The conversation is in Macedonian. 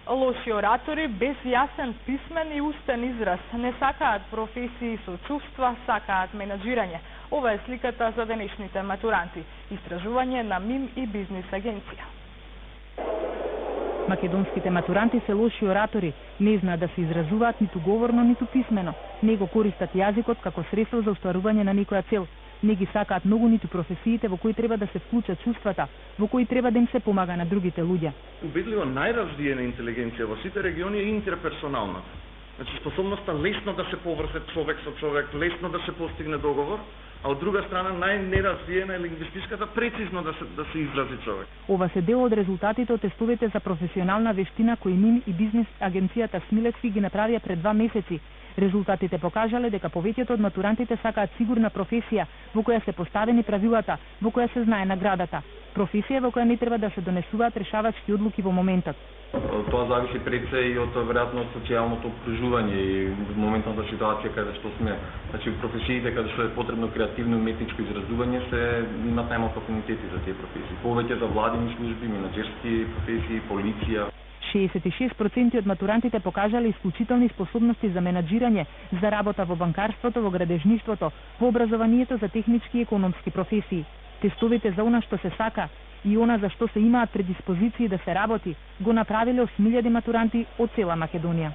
Лоши оратори без јасен писмен и устен израз не сакаат професии со чувства, сакаат менаџирање. Ова е сликата за денешните матуранти. Истражување на МИМ и Бизнис агенција. Македонските матуранти се лоши оратори, не знаат да се изразуваат ниту говорно, ниту писмено. Не го користат јазикот како средство за остварување на некоја цел. Не ги сакаат многу ниту професиите во кои треба да се вклучат чувствата, во кои треба да им се помага на другите луѓе. Убедливо најразвиена интелигенција во сите региони е интерперсоналната. Значи способноста лесно да се поврзе човек со човек, лесно да се постигне договор, а од друга страна најнеразвиена е лингвистичката, прецизно да се изрази човек. Ова се дел од резултатите од тестовите за професионална вештина кои МИМ и Бизнис агенцијата Смилецки ги направија пред 2 месеци. Резултатите покажале дека повеќето од матурантите сакаат сигурна професија во која се поставени правилата, во која се знае наградата. Професија во која не треба да се донесуваат решавачки одлуки во моментот. Тоа зависи пред се и од веројатно од социјалното обкружување и моментната ситуација каде што сме. Значи професиите каде што е потребно креативно уметничко изразување се имаат најмалку афинитети за тие професии. Повеќе за владини служби, менаџерски професии, полиција. 66% од матурантите покажале исклучителни способности за менаџирање, за работа во банкарството, во градежништвото, во образованието за технички и економски професии. Тестовите за она што се сака и она за што се имаат предиспозиции да се работи, го направиле 8.000 матуранти од цела Македонија.